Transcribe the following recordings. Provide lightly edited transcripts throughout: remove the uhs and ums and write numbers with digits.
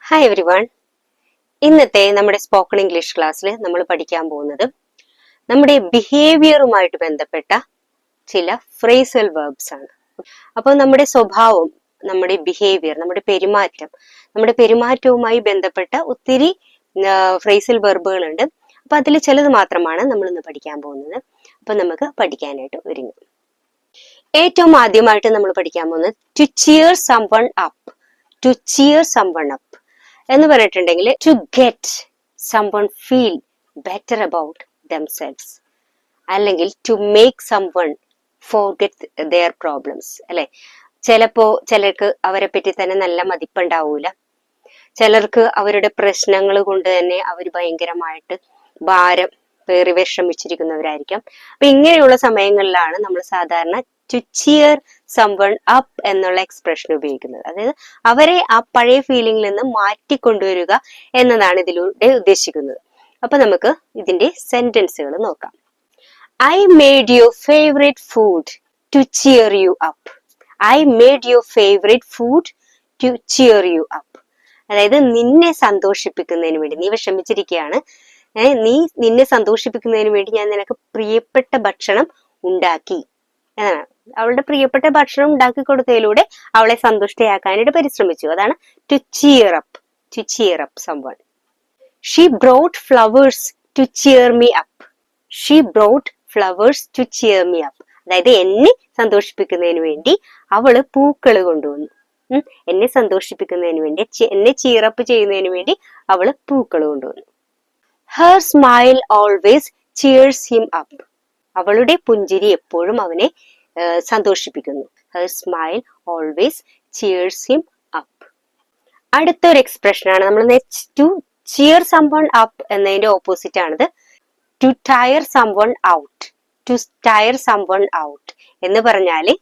Hi every one. ഇന്നത്തെ നമ്മുടെ spoken English ക്ലാസ്സിൽ നമ്മൾ പഠിക്കാൻ പോകുന്നത് നമ്മുടെ ബിഹേവിയറുമായിട്ട് ബന്ധപ്പെട്ട ചില ഫ്രേസൽ വെർബ്സ് ആണ്. അപ്പോൾ നമ്മുടെ സ്വഭാവം, നമ്മുടെ ബിഹേവിയർ, നമ്മുടെ പെരുമാറ്റവുമായി ബന്ധപ്പെട്ട ഒത്തിരി ഫ്രേസൽ വെർബുകൾ ഉണ്ട്. അപ്പൊ അതിൽ ചിലത് മാത്രമാണ് നമ്മൾ ഇന്ന് പഠിക്കാൻ പോകുന്നത്. അപ്പൊ നമുക്ക് പഠിക്കാനായിട്ട് ഒരുങ്ങും. ഏറ്റവും ആദ്യമായിട്ട് നമ്മൾ പഠിക്കാൻ പോകുന്നത് to cheer someone up. To cheer someone up എന്ന് പറഞ്ഞിട്ടുണ്ടെങ്കിൽ to get someone feel better about themselves, അല്ലെങ്കിൽ to make someone forget their problems. അല്ലെ, ചിലർക്ക് അവരെ പറ്റി തന്നെ നല്ല മതിപ്പുണ്ടാവൂല, ചിലർക്ക് അവരുടെ പ്രശ്നങ്ങൾ കൊണ്ട് തന്നെ അവർ ഭയങ്കരമായിട്ട് ഭാരം പേറി വിഷമിച്ചിരിക്കുന്നവരായിരിക്കാം. അപ്പൊ ഇങ്ങനെയുള്ള സമയങ്ങളിലാണ് നമ്മൾ സാധാരണ ടു ചിയർ സംവൺ അപ്പ് എന്നുള്ള എക്സ്പ്രഷൻ ഉപയോഗിക്കുന്നത്. അതായത് അവരെ ആ പഴയ ഫീലിംഗിൽ നിന്ന് മാറ്റിക്കൊണ്ടുവരിക എന്നതാണ് ഇതിലൂടെ ഉദ്ദേശിക്കുന്നത്. അപ്പൊ നമുക്ക് ഇതിന്റെ സെന്റൻസുകൾ നോക്കാം. I made your favourite food to cheer you up. I made your favourite food to cheer you up. അതായത് നിന്നെ സന്തോഷിപ്പിക്കുന്നതിന് വേണ്ടി, നീ വിഷമിച്ചിരിക്കുകയാണ്, നിന്നെ സന്തോഷിപ്പിക്കുന്നതിന് വേണ്ടി ഞാൻ നിനക്ക് പ്രിയപ്പെട്ട ഭക്ഷണം ഉണ്ടാക്കി എന്നാണ്. അവളുടെ പ്രിയപ്പെട്ട ഭക്ഷണം ഉണ്ടാക്കി കൊടുത്തതിലൂടെ അവളെ സന്തുഷ്ടയാക്കാനായിട്ട് പരിശ്രമിച്ചു. അതാണ് to cheer up. To cheer up someone. She brought flowers to cheer me up. She brought flowers to cheer me up. അതായത് എന്നെ സന്തോഷിപ്പിക്കുന്നതിന് വേണ്ടി അവള് പൂക്കള് കൊണ്ടുവന്നു. എന്നെ സന്തോഷിപ്പിക്കുന്നതിന് വേണ്ടി, എന്നെ ചിയറപ്പ് ചെയ്യുന്നതിന് വേണ്ടി അവള് പൂക്കള് കൊണ്ടുവന്നു. Her smile always cheers him up. അവളുടെ പുഞ്ചിരി എപ്പോഴും അവനെ സന്തോഷിപ്പിക്കുന്നു. Her smile always cheers him up. അടുത്തൊരു എക്സ്പ്രഷൻ ആണ് നമ്മൾ ടു ചിയർ സംവൺ അപ്പ് എന്നതിന്റെ ഓപ്പോസിറ്റ് ആണിത് to tire someone out. To tire someone out എന്ന് പറഞ്ഞാല്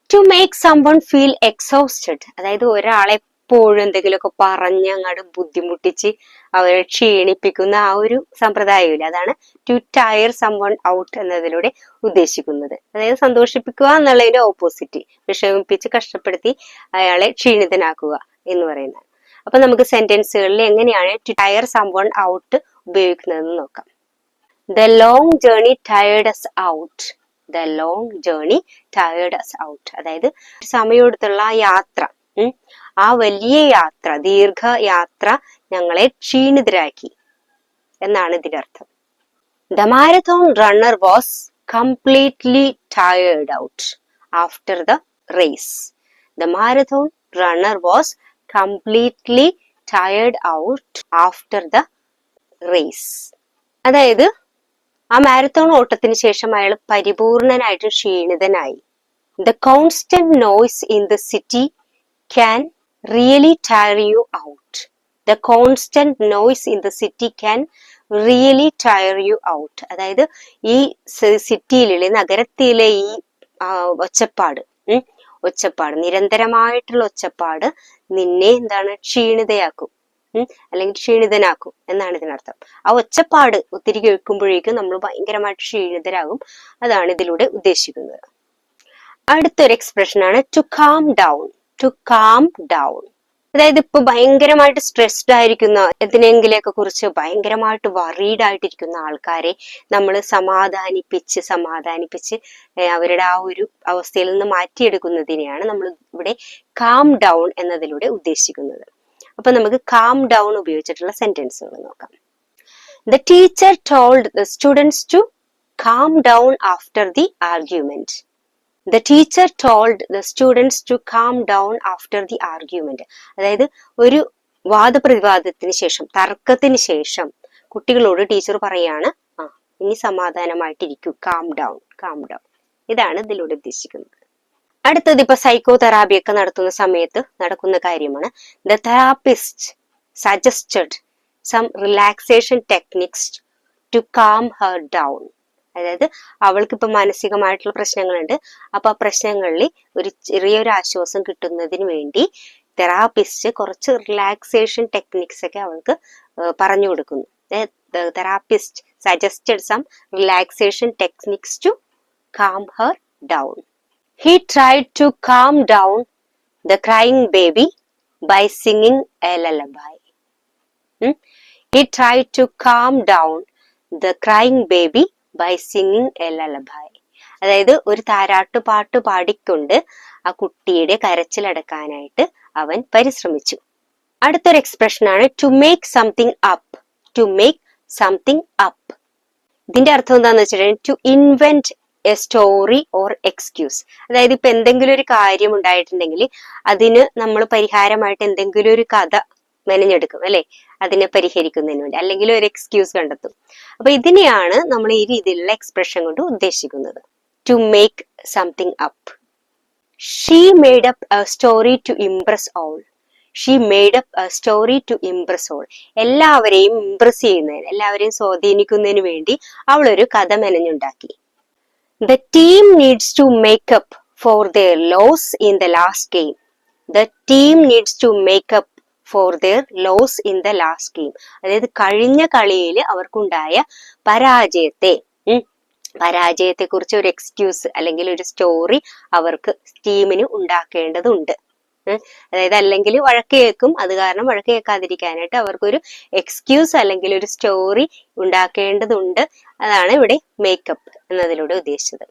to make someone feel exhausted. അതായത് ഒരാളെ എപ്പോഴും എന്തെങ്കിലുമൊക്കെ പറഞ്ഞ് അങ്ങോട്ട് ബുദ്ധിമുട്ടിച്ച് അവരെ ക്ഷീണിപ്പിക്കുന്ന ആ ഒരു സമ്പ്രദായമില്ല. അതാണ് ടു ടയർ സംവൺ ഔട്ട് എന്നതിലൂടെ ഉദ്ദേശിക്കുന്നത്. അതായത് സന്തോഷിപ്പിക്കുക എന്നുള്ളതിന്റെ ഓപ്പോസിറ്റ്, വിഷമിപ്പിച്ച് കഷ്ടപ്പെടുത്തി അയാളെ ക്ഷീണിതനാക്കുക എന്ന് പറയുന്നത്. അപ്പൊ നമുക്ക് സെന്റൻസുകളിൽ എങ്ങനെയാണ് ടു ടയർ സംവൺ ഔട്ട് ഉപയോഗിക്കുന്നതെന്ന് നോക്കാം. The long journey tired us out. The long journey tired us out. അതായത് സമയമെടുത്തുള്ള ആ യാത്ര, ആ വലിയ യാത്ര, ദീർഘയാത്ര ഞങ്ങളെ ക്ഷീണിതരാക്കി എന്നാണ് ഇതിന്റെ അർത്ഥം. The marathon runner was completely tired out after the race. The marathon runner was completely tired out after the race. അതായത് ആ മാരത്തോൺ ഓട്ടത്തിന് ശേഷം അയാൾ പരിപൂർണനായിട്ട് ക്ഷീണിതനായി. The constant noise in the city can really tire you out. The constant noise in the city can really tire you out. അതായത് ഈ സിറ്റിയിലെ, നഗരത്തിലെ ഈ ഒച്ചപ്പാട്, നിരന്തരമായിട്ടുള്ള ഒച്ചപ്പാട് നിന്നെ ക്ഷീണിതയാക്കും, അല്ലെങ്കിൽ ക്ഷീണിതനാക്കും എന്നാണ് ഇതിനർത്ഥം. ആ ഒച്ചപ്പാട് ഒത്തിരി കേൾക്കുമ്പോഴേക്കും നമ്മൾ ഭയങ്കരമായിട്ട് ക്ഷീണിതരാകും. അതാണ് ഇതിലൂടെ ഉദ്ദേശിക്കുന്നത്. അടുത്തൊരു എക്സ്പ്രഷൻ ആണ് to calm down. To calm down. അതായത് ഇപ്പൊ ഭയങ്കരമായിട്ട് സ്ട്രെസ്ഡ് ആയിരിക്കുന്ന, എന്തിനെങ്കിലൊക്കെ കുറിച്ച് ഭയങ്കരമായിട്ട് വറീഡ് ആയിട്ടിരിക്കുന്ന ആൾക്കാരെ നമ്മൾ സമാധാനിപ്പിച്ച് അവരുടെ ആ ഒരു അവസ്ഥയിൽ നിന്ന് മാറ്റിയെടുക്കുന്നതിനെയാണ് നമ്മൾ ഇവിടെ കാം ഡൗൺ എന്നതിലൂടെ ഉദ്ദേശിക്കുന്നത്. അപ്പൊ നമുക്ക് കാം ഡൗൺ ഉപയോഗിച്ചിട്ടുള്ള സെന്റൻസുകൾ നോക്കാം. The teacher told the students to calm down after the argument. The teacher told the students to calm down after the argument. അതായത് ഒരു വാദപ്രതിവാദത്തിന് ശേഷം, തർക്കത്തിന് ശേഷം കുട്ടികളോട് ടീച്ചർ പറയാണ്, ഇനി സമാധാനമായിട്ടിരിക്കൂ, കാം ഡൗൺ, കാം ഡൗൺ. ഇതാണ് ഇതിലൂടെ ഉദ്ദേശിക്കുന്നത്. അടുത്തത് ഇപ്പൊ സൈക്കോ തെറാപ്പി ഒക്കെ നടത്തുന്ന സമയത്ത് നടക്കുന്ന കാര്യമാണ്. The therapist suggested some relaxation techniques to calm her down. അതായത് അവൾക്ക് ഇപ്പൊ മാനസികമായിട്ടുള്ള പ്രശ്നങ്ങളുണ്ട്. അപ്പൊ ആ പ്രശ്നങ്ങളിൽ ഒരു ചെറിയൊരു ആശ്വാസം കിട്ടുന്നതിന് വേണ്ടി തെറാപ്പിസ്റ്റ് കുറച്ച് റിലാക്സേഷൻ ടെക്നിക്സ് ഒക്കെ അവൾക്ക് പറഞ്ഞു കൊടുക്കുന്നു. Therapist suggested some relaxation techniques to calm her down. He tried to calm down the crying baby by singing a lullaby. He tried to calm down the crying baby by singing a lullaby. അതായത് ഒരു താരാട്ടുപാട്ട് പാടിക്കൊണ്ട് ആ കുട്ടിയുടെ കരച്ചിലടക്കാനായിട്ട് അവൻ പരിശ്രമിച്ചു. അടുത്തൊരു expression ആണ് to make something up. To make something up. ഇതിന്റെ അർത്ഥം എന്താന്ന് വെച്ചിട്ടുണ്ടെങ്കിൽ to invent a story or excuse. അതായത് ഇപ്പൊ എന്തെങ്കിലും ഒരു കാര്യം ഉണ്ടായിട്ടുണ്ടെങ്കിൽ അതിന് നമ്മൾ പരിഹാരമായിട്ട് എന്തെങ്കിലും ഒരു കഥ മെനഞ്ഞെടുക്കും അല്ലെ, അതിനെ പരിഹരിക്കുന്നതിന് വേണ്ടി, അല്ലെങ്കിൽ ഒരു എക്സ്ക്യൂസ് കണ്ടെത്തും. അപ്പൊ ഇതിനെയാണ് നമ്മൾ ഈ രീതിയിലുള്ള എക്സ്പ്രഷൻ കൊണ്ട് ഉദ്ദേശിക്കുന്നത്. To make something up. She made up a story to impress all. She made up a story to impress all. എല്ലാവരെയും ഇംപ്രസ് ചെയ്യുന്നതിന്, എല്ലാവരെയും സ്വാധീനിക്കുന്നതിന് വേണ്ടി അവൾ ഒരു കഥ മെനഞ്ഞുണ്ടാക്കി. The team needs to make up for their loss in the last game. The team needs to make up for their loss in the last game. അതായത് കഴിഞ്ഞ കളിയിൽ അവർക്കുണ്ടായ പരാജയത്തെ കുറിച്ച് ഒരു എക്സ്ക്യൂസ് അല്ലെങ്കിൽ ഒരു സ്റ്റോറി അവർക്ക് ടീമിന് ഉണ്ടാക്കേണ്ടതുണ്ട്. അതായത് അല്ലെങ്കിൽ വഴക്ക് കേൾക്കും, അത് കാരണം വഴക്ക് കേൾക്കാതിരിക്കാനായിട്ട് അവർക്കൊരു എക്സ്ക്യൂസ് അല്ലെങ്കിൽ ഒരു സ്റ്റോറി ഉണ്ടാക്കേണ്ടതുണ്ട്. അതാണ് ഇവിടെ മേക്കപ്പ് എന്നതിലൂടെ ഉദ്ദേശിച്ചത്.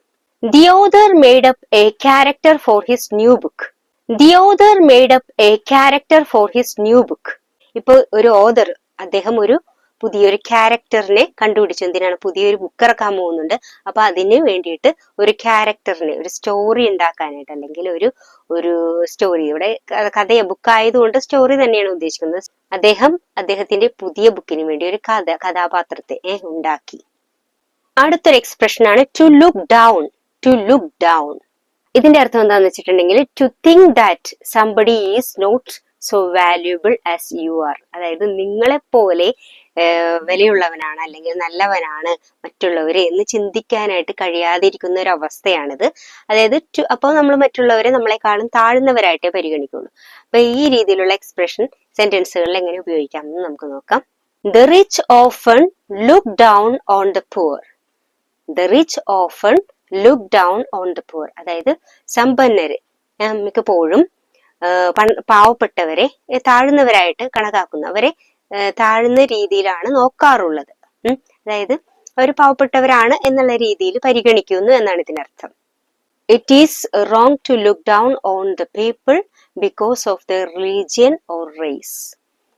The author made up A character for his new book. The author made up A character for his new book. ഇപ്പൊ ഒരു ഓഥർ, അദ്ദേഹം ഒരു പുതിയൊരു ക്യാരക്ടറിനെ കണ്ടുപിടിച്ചു. എന്തിനാണ്? പുതിയൊരു ബുക്ക് ഇറക്കാൻ പോകുന്നുണ്ട്. അപ്പൊ അതിന് വേണ്ടിയിട്ട് ഒരു ക്യാരക്ടറിനെ, ഒരു സ്റ്റോറി ഉണ്ടാക്കാനായിട്ട്, അല്ലെങ്കിൽ ഒരു സ്റ്റോറി, ഇവിടെ ബുക്ക് ആയതുകൊണ്ട് സ്റ്റോറി തന്നെയാണ് ഉദ്ദേശിക്കുന്നത്. അദ്ദേഹത്തിന്റെ പുതിയ ബുക്കിന് വേണ്ടി ഒരു കഥാപാത്രത്തെ ഉണ്ടാക്കി. അടുത്തൊരു എക്സ്പ്രഷൻ ആണ് to look down. To look down. ഇതിന്റെ അർത്ഥം എന്താന്ന് വെച്ചിട്ടുണ്ടെങ്കിൽ to think that somebody is not so valuable as you are. അതായത് നിങ്ങളെ പോലെ വിലയുള്ളവനാണ് അല്ലെങ്കിൽ നല്ലവനാണ് മറ്റുള്ളവരെ എന്ന് ചിന്തിക്കാനായിട്ട് കഴിയാതിരിക്കുന്ന ഒരു അവസ്ഥയാണിത്. അതായത് അപ്പോൾ നമ്മൾ മറ്റുള്ളവരെ നമ്മളെക്കാളും താഴ്ന്നവരായിട്ടേ പരിഗണിക്കുള്ളൂ. അപ്പൊ ഈ രീതിയിലുള്ള എക്സ്പ്രഷൻ സെന്റൻസുകളിൽ എങ്ങനെ ഉപയോഗിക്കാമെന്ന് നമുക്ക് നോക്കാം. The rich often look down on the poor. The rich often look down on the poor. അതായത് സമ്പന്നര് മിക്കപ്പോഴും പാവപ്പെട്ടവരെ താഴ്ന്നവരായിട്ട് കണക്കാക്കുന്നു, അവരെ താഴ്ന്ന രീതിയിലാണ് നോക്കാറുള്ളത്. അതായത് അവർ പാവപ്പെട്ടവരാണ് എന്നുള്ള രീതിയിൽ പരിഗണിക്കുന്നു എന്നാണ് ഇതിനർത്ഥം. It is wrong to look down on the people because of their religion or race.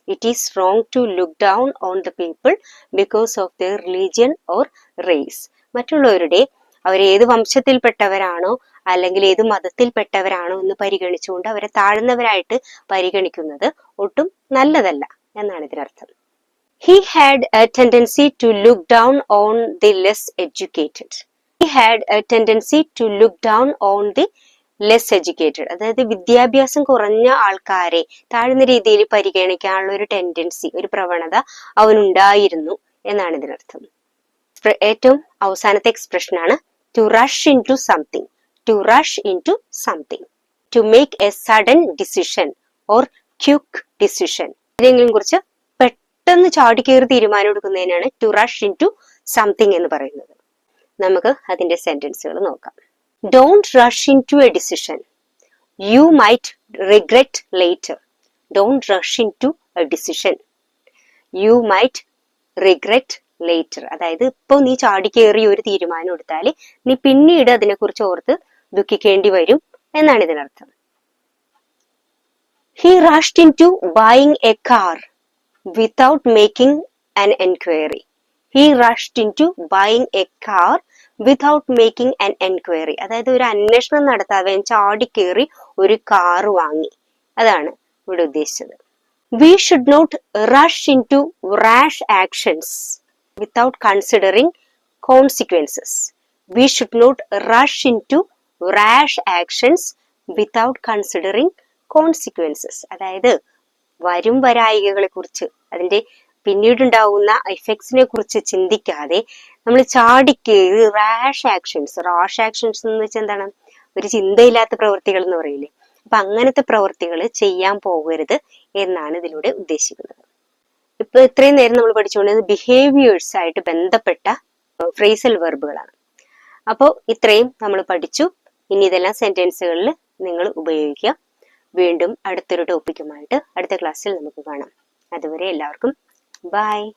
It is wrong to look down on the people because of their religion or race. മറ്റുള്ളവരുടെ അവരേത് വംശത്തിൽപ്പെട്ടവരാണോ അല്ലെങ്കിൽ ഏത് മതത്തിൽപ്പെട്ടവരാണോ എന്ന് പരിഗണിച്ചുകൊണ്ട് അവരെ താഴ്ന്നവരായിട്ട് പരിഗണിക്കുന്നത് ഒട്ടും നല്ലതല്ല എന്നാണ് ഇതിനർത്ഥം. He had a tendency to look down on the less educated. He had a tendency to look down on the less educated. അതായത് വിദ്യാഭ്യാസം കുറഞ്ഞ ആൾക്കാരെ താഴ്ന്ന രീതിയിൽ പരിഗണിക്കാനുള്ള ഒരു ടെൻഡൻസി, ഒരു പ്രവണത അവനുണ്ടായിരുന്നു എന്നാണ് ഇതിനർത്ഥം. ഏറ്റവും അവസാനത്തെ എക്സ്പ്രഷൻ ആണ് to rush into something. To rush into something. To make a sudden decision or quick decision. ഇതിനെങ്കിലും കുറിച്ച് പെട്ടെന്ന് ചാടിക്കേറി തീരുമാനം എടുക്കുന്നതിനാണ് to rush into something എന്ന് പറയുന്നത്. നമുക്ക് അതിന്റെ സെന്റൻസുകൾ നോക്കാം. Don't rush into a decision. You might regret later. Don't rush into a decision. You might regret later. അതായത് ഇപ്പൊ നീ ചാടിക്കേറി ഒരു തീരുമാനം എടുത്താൽ നീ പിന്നീട് അതിനെക്കുറിച്ച് ഓർത്ത് ദുഃഖിക്കേണ്ടി വരും എന്നാണ് ഇതിനർത്ഥം. He rushed into buying a car without making an enquiry. He rushed into buying a car without making an enquiry. അതായത് ഒരു അന്വേഷണം നടത്താതെ ചാടിക്കേറി ഒരു കാർ വാങ്ങി. അതാണ് ഇവിടെ ഉദ്ദേശിച്ചത്. We should not rush into rash actions without considering consequences. We should not rush into rash actions without considering consequences. അതായത് വരും വരായികകളെ കുറിച്ച്, അതിന്റെ പിന്നീടുണ്ടാവുന്ന എഫക്ട്സിനെ കുറിച്ച് ചിന്തിക്കാതെ നമ്മൾ ചാടിക്കേറി റാഷ് ആക്ഷൻസ് എന്ന് വെച്ചാൽ എന്താണ്? ഒരു ചിന്തയില്ലാത്ത പ്രവൃത്തികൾ എന്ന് പറയില്ലേ. അപ്പൊ അങ്ങനത്തെ പ്രവൃത്തികൾ ചെയ്യാൻ പോകരുത് എന്നാണ് ഇതിലൂടെ ഉദ്ദേശിക്കുന്നത്. ഇപ്പൊ ഇത്രയും നേരം നമ്മൾ പഠിച്ചുകൊണ്ടത് ബിഹേവിയേഴ്സ് ആയിട്ട് ബന്ധപ്പെട്ട ഫ്രേസൽ വെർബുകളാണ്. അപ്പോൾ ഇത്രയും നമ്മൾ പഠിച്ചു. ഇനി ഇതെല്ലാം സെന്റൻസുകളിൽ നിങ്ങൾ ഉപയോഗിക്കുക. വീണ്ടും അടുത്തൊരു ടോപ്പിക്കുമായിട്ട് അടുത്ത ക്ലാസ്സിൽ നമുക്ക് കാണാം. അതുവരെ എല്ലാവർക്കും ബൈ.